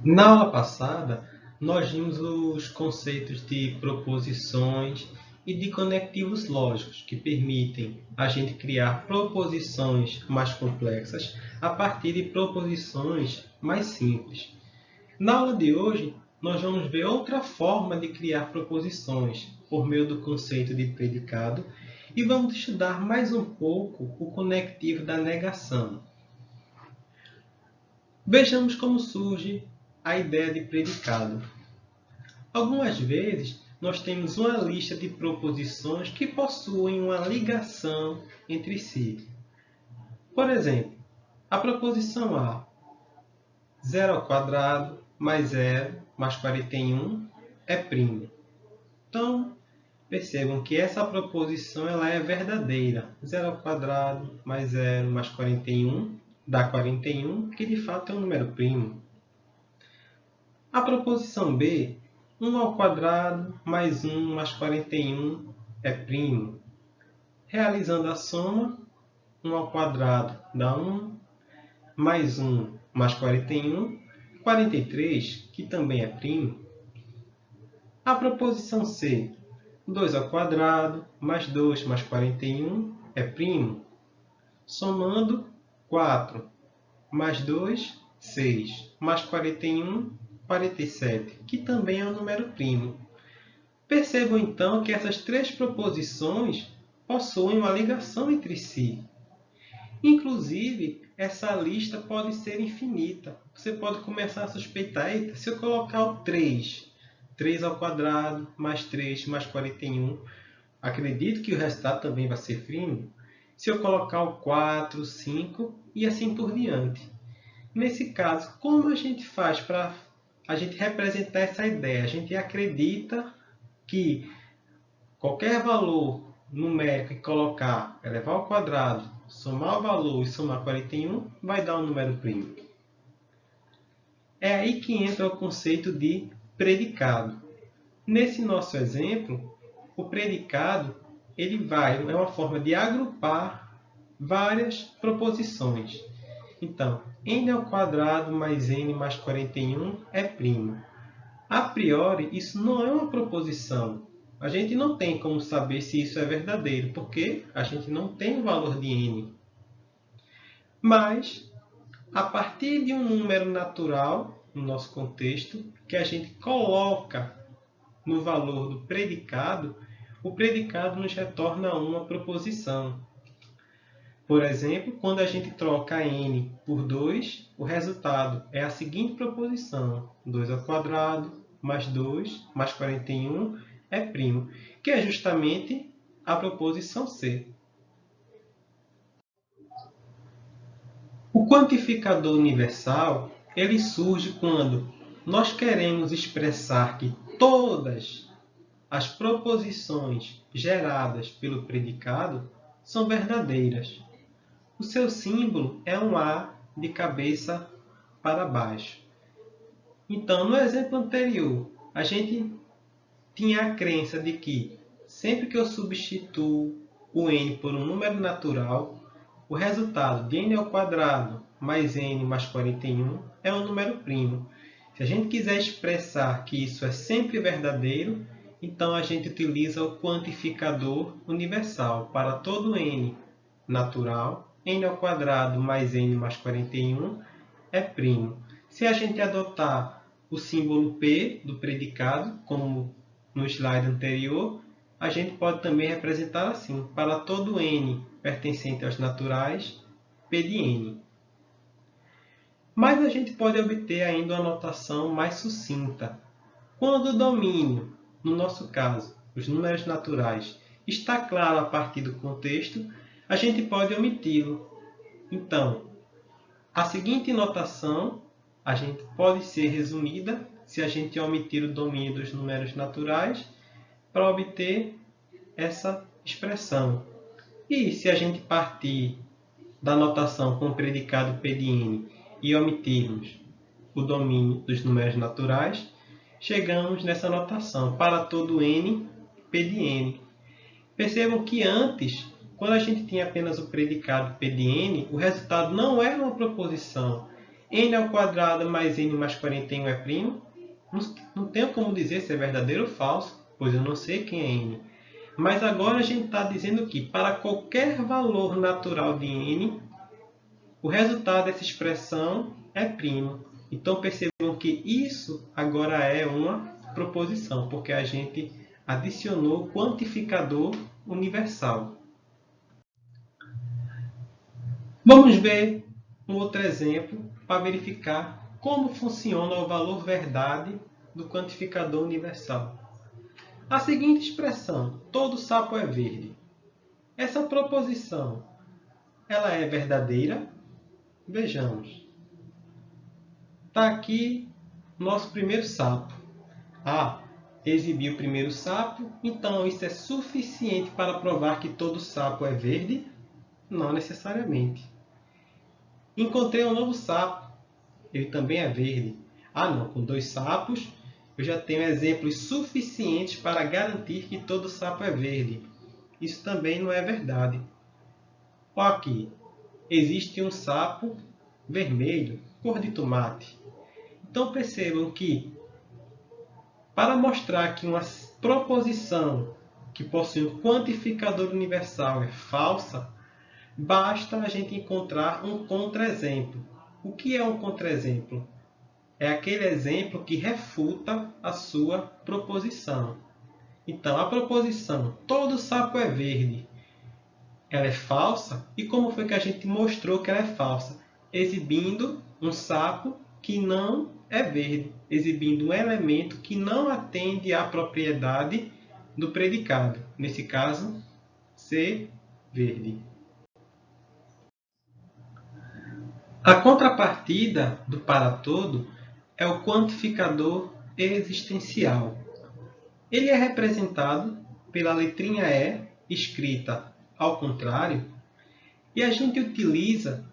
Na aula passada, nós vimos os conceitos de proposições e de conectivos lógicos, que permitem a gente criar proposições mais complexas a partir de proposições mais simples. Na aula de hoje, nós vamos ver outra forma de criar proposições, por meio do conceito de predicado, e vamos estudar mais um pouco o conectivo da negação. Vejamos como surge a ideia de predicado. Algumas vezes, nós temos uma lista de proposições que possuem uma ligação entre si. Por exemplo, a proposição A, 0 ao quadrado mais 0 mais 41 é primo. Então, percebam que essa proposição ela é verdadeira. 0 ao quadrado mais 0 mais 41 dá 41, que de fato é um número primo. A proposição B, 1 ao quadrado mais 1 mais 41 é primo. Realizando a soma, 1 ao quadrado dá 1, mais 1 mais 41, 43, que também é primo. A proposição C, 2 ao quadrado mais 2 mais 41 é primo. Somando, 4 mais 2, 6, mais 41, 47, que também é um número primo. Percebam então que essas três proposições possuem uma ligação entre si. Inclusive, essa lista pode ser infinita. Você pode começar a suspeitar, eita, se eu colocar o 3, 3 ao quadrado mais 3 mais 41, acredito que o resultado também vai ser primo. Se eu colocar o 4, 5 e assim por diante. Nesse caso, como a gente faz para a gente representar essa ideia? A gente acredita que qualquer valor numérico que colocar, elevar ao quadrado, somar o valor e somar 41, vai dar um número primo. É aí que entra o conceito de predicado. Nesse nosso exemplo, o predicado é uma forma de agrupar várias proposições. Então, n ao quadrado mais n mais 41 é primo. A priori, isso não é uma proposição. A gente não tem como saber se isso é verdadeiro, porque a gente não tem o valor de n. Mas, a partir de um número natural, no nosso contexto, que a gente coloca no valor do predicado, o predicado nos retorna uma proposição. Por exemplo, quando a gente troca n por 2, o resultado é a seguinte proposição: 2 ao quadrado mais 2 mais 41 é primo, que é justamente a proposição C. O quantificador universal ele surge quando nós queremos expressar que todas as proposições geradas pelo predicado são verdadeiras. O seu símbolo é um A de cabeça para baixo. Então, no exemplo anterior, a gente tinha a crença de que sempre que eu substituo o n por um número natural, o resultado de n ao quadrado mais n mais 41 é um número primo. Se a gente quiser expressar que isso é sempre verdadeiro, então a gente utiliza o quantificador universal para todo n natural. N ao quadrado mais n mais 41 é primo. Se a gente adotar o símbolo P do predicado, como no slide anterior, a gente pode também representar assim: para todo n pertencente aos naturais, P de n. Mas a gente pode obter ainda uma notação mais sucinta. Quando o domínio, no nosso caso, os números naturais, está claro a partir do contexto, a gente pode omiti-lo. Então, a seguinte notação a gente pode ser resumida se a gente omitir o domínio dos números naturais para obter essa expressão. E se a gente partir da notação com o predicado P de n e omitirmos o domínio dos números naturais, chegamos nessa notação: para todo n, P de n. Percebam que antes, quando a gente tinha apenas o predicado P de n, o resultado não era uma proposição, n ao quadrado mais n mais 41 é primo? Não tenho como dizer se é verdadeiro ou falso, pois eu não sei quem é n. Mas agora a gente está dizendo que para qualquer valor natural de n, o resultado dessa expressão é primo. Então percebam que isso agora é uma proposição, porque a gente adicionou o quantificador universal. Vamos ver um outro exemplo para verificar como funciona o valor verdade do quantificador universal. A seguinte expressão, todo sapo é verde. Essa proposição, ela é verdadeira? Vejamos. Está aqui nosso primeiro sapo. Exibi o primeiro sapo, então isso é suficiente para provar que todo sapo é verde? Não necessariamente. Encontrei um novo sapo, ele também é verde. Não, com 2 sapos eu já tenho exemplos suficientes para garantir que todo sapo é verde. Isso também não é verdade. Olha aqui, existe um sapo vermelho, cor de tomate. Então percebam que, para mostrar que uma proposição que possui um quantificador universal é falsa, basta a gente encontrar um contra-exemplo. O que é um contra-exemplo? É aquele exemplo que refuta a sua proposição. Então, a proposição todo sapo é verde, ela é falsa. E como foi que a gente mostrou que ela é falsa? Exibindo um sapo que não é verde, exibindo um elemento que não atende à propriedade do predicado. Nesse caso, ser verde. A contrapartida do para todo é o quantificador existencial. Ele é representado pela letrinha E, escrita ao contrário, e a gente utiliza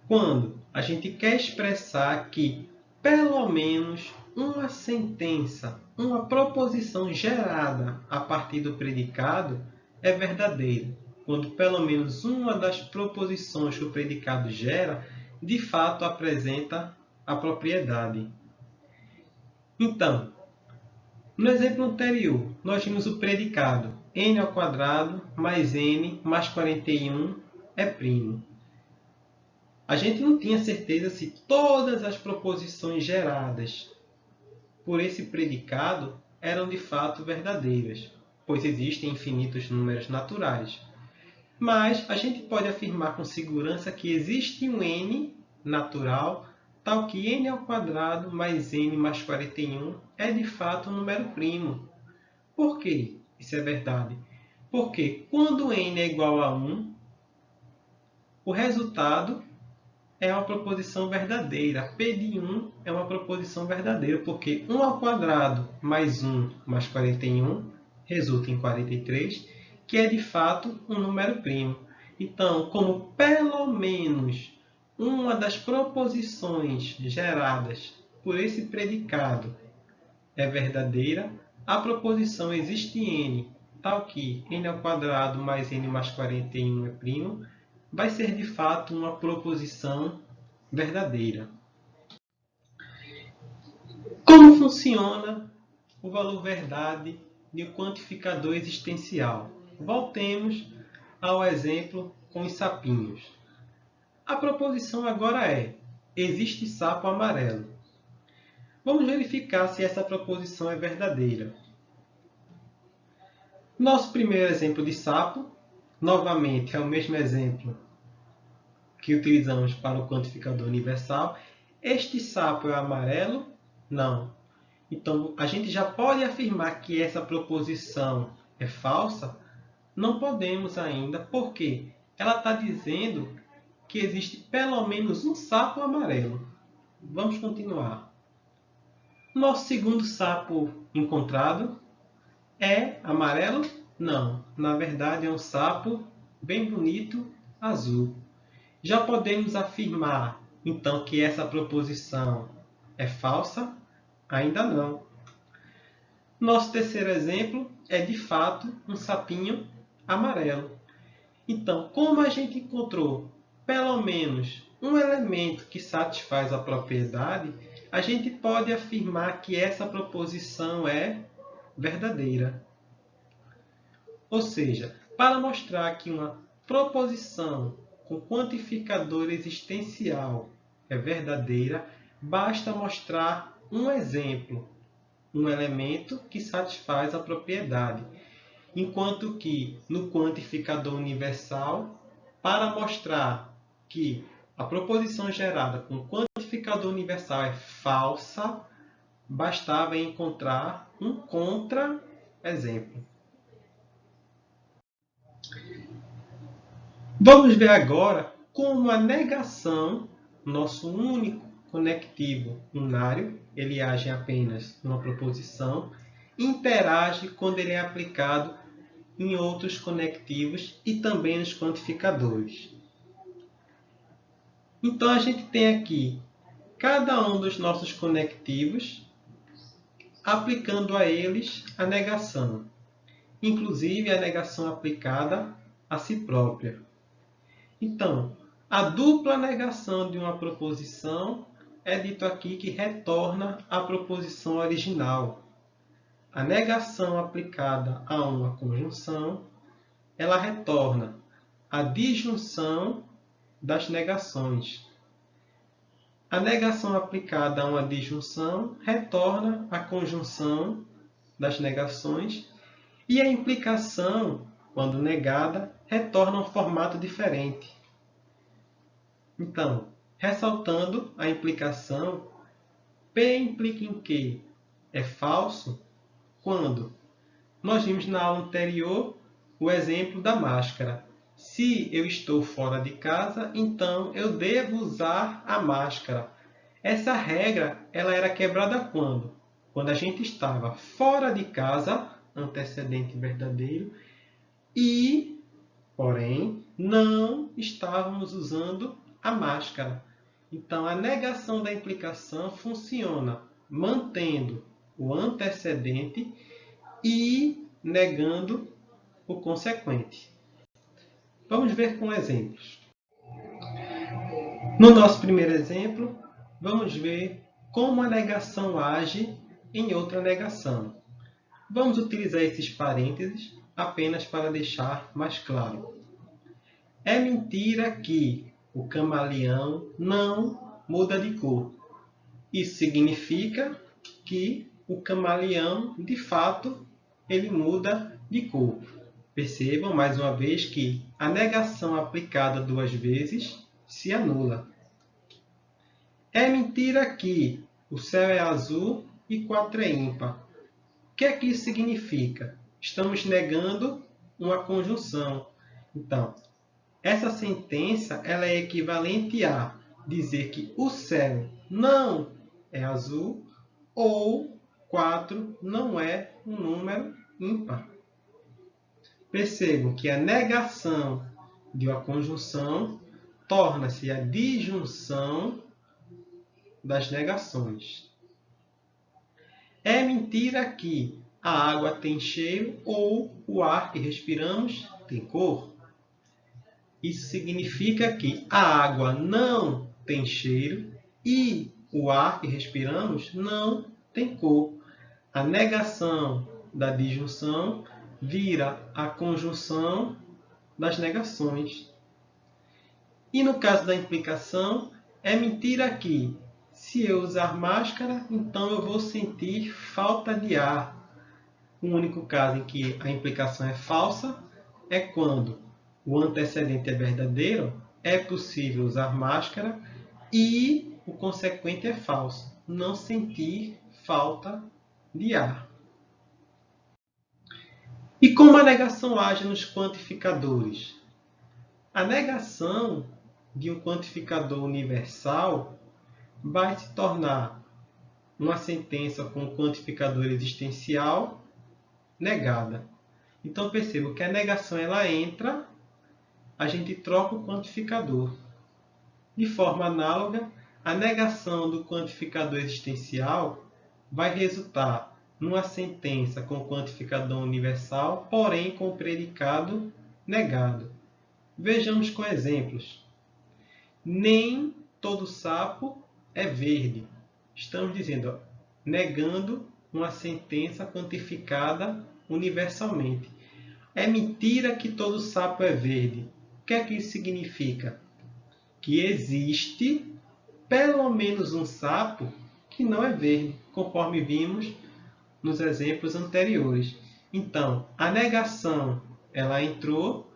quando a gente quer expressar que pelo menos uma sentença, uma proposição gerada a partir do predicado é verdadeira. Quando pelo menos uma das proposições que o predicado gera, de fato apresenta a propriedade. Então, no exemplo anterior, nós vimos o predicado n ao quadrado mais n mais 41 é primo. A gente não tinha certeza se todas as proposições geradas por esse predicado eram de fato verdadeiras, pois existem infinitos números naturais. Mas a gente pode afirmar com segurança que existe um n natural, tal que n ao quadrado mais n mais 41 é de fato um número primo. Por que isso é verdade? Porque quando n é igual a 1, o resultado é uma proposição verdadeira. P de 1 é uma proposição verdadeira, porque 1 ao quadrado mais 1 mais 41 resulta em 43, que é de fato um número primo. Então, como pelo menos uma das proposições geradas por esse predicado é verdadeira, a proposição existe n, tal que n ao quadrado mais n mais 41 é primo, vai ser de fato uma proposição verdadeira. Como funciona o valor verdade de um quantificador existencial? Voltemos ao exemplo com os sapinhos. A proposição agora é: existe sapo amarelo. Vamos verificar se essa proposição é verdadeira. Nosso primeiro exemplo de sapo, novamente é o mesmo exemplo que utilizamos para o quantificador universal. Este sapo é amarelo? Não. Então, a gente já pode afirmar que essa proposição é falsa? Não podemos ainda, porque ela está dizendo que existe pelo menos um sapo amarelo. Vamos continuar. Nosso segundo sapo encontrado é amarelo? Não. Na verdade, é um sapo bem bonito, azul. Já podemos afirmar, então, que essa proposição é falsa? Ainda não. Nosso terceiro exemplo é, de fato, um sapinho amarelo. Então, como a gente encontrou pelo menos um elemento que satisfaz a propriedade, a gente pode afirmar que essa proposição é verdadeira. Ou seja, para mostrar que uma proposição com quantificador existencial é verdadeira, basta mostrar um exemplo, um elemento que satisfaz a propriedade. Enquanto que no quantificador universal, para mostrar que a proposição gerada com quantificador universal é falsa, bastava encontrar um contra-exemplo. Vamos ver agora como a negação, nosso único conectivo unário, ele age apenas numa proposição, interage quando ele é aplicado em outros conectivos e também nos quantificadores. Então, a gente tem aqui cada um dos nossos conectivos aplicando a eles a negação, inclusive a negação aplicada a si própria. Então, a dupla negação de uma proposição é dito aqui que retorna à proposição original. A negação aplicada a uma conjunção, ela retorna à disjunção das negações. A negação aplicada a uma disjunção retorna à conjunção das negações e a implicação, quando negada, retorna a um formato diferente. Então, ressaltando a implicação, P implica em que é falso quando nós vimos na aula anterior o exemplo da máscara. Se eu estou fora de casa, então eu devo usar a máscara. Essa regra ela era quebrada quando? Quando a gente estava fora de casa, antecedente verdadeiro, e, porém, não estávamos usando a máscara. Então, a negação da implicação funciona mantendo o antecedente e negando o consequente. Vamos ver com exemplos. No nosso primeiro exemplo, vamos ver como a negação age em outra negação. Vamos utilizar esses parênteses apenas para deixar mais claro. É mentira que o camaleão não muda de cor. Isso significa que o camaleão, de fato, ele muda de cor. Percebam, mais uma vez, que a negação aplicada duas vezes se anula. É mentira que o céu é azul e 4 é ímpar. O que é que isso significa? Estamos negando uma conjunção. Então, essa sentença ela é equivalente a dizer que o céu não é azul ou 4 não é um número ímpar. Percebam que a negação de uma conjunção torna-se a disjunção das negações. É mentira que a água tem cheiro ou o ar que respiramos tem cor. Isso significa que a água não tem cheiro e o ar que respiramos não tem cor. A negação da disjunção vira a conjunção das negações. E no caso da implicação, é mentira que, se eu usar máscara, então eu vou sentir falta de ar. O único caso em que a implicação é falsa é quando o antecedente é verdadeiro, é possível usar máscara e o consequente é falso, não sentir falta de ar. E como a negação age nos quantificadores? A negação de um quantificador universal vai se tornar uma sentença com quantificador existencial negada. Então, perceba que a negação ela entra, a gente troca o quantificador. De forma análoga, a negação do quantificador existencial vai resultar numa sentença com quantificador universal, porém com predicado negado. Vejamos com exemplos. Nem todo sapo é verde. Estamos dizendo, ó, negando uma sentença quantificada universalmente. É mentira que todo sapo é verde. O que é que isso significa? Que existe pelo menos um sapo que não é verde, conforme vimos nos exemplos anteriores. Então, a negação ela entrou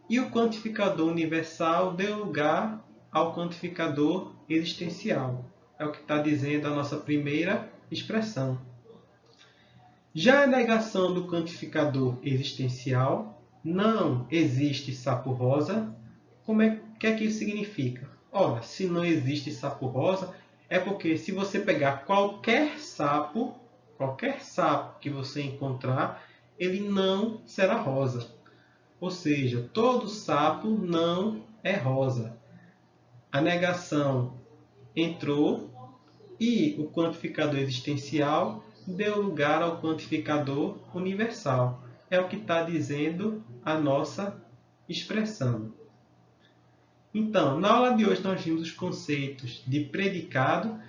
e o quantificador universal deu lugar ao quantificador existencial. É o que está dizendo a nossa primeira expressão. Já a negação do quantificador existencial, não existe sapo rosa, que é que isso significa? Ora, se não existe sapo rosa, é porque se você pegar qualquer sapo que você encontrar, ele não será rosa. Ou seja, todo sapo não é rosa. A negação entrou e o quantificador existencial deu lugar ao quantificador universal. É o que está dizendo a nossa expressão. Então, na aula de hoje nós vimos os conceitos de predicado,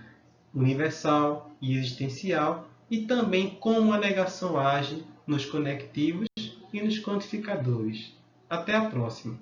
universal e existencial, e também como a negação age nos conectivos e nos quantificadores. Até a próxima!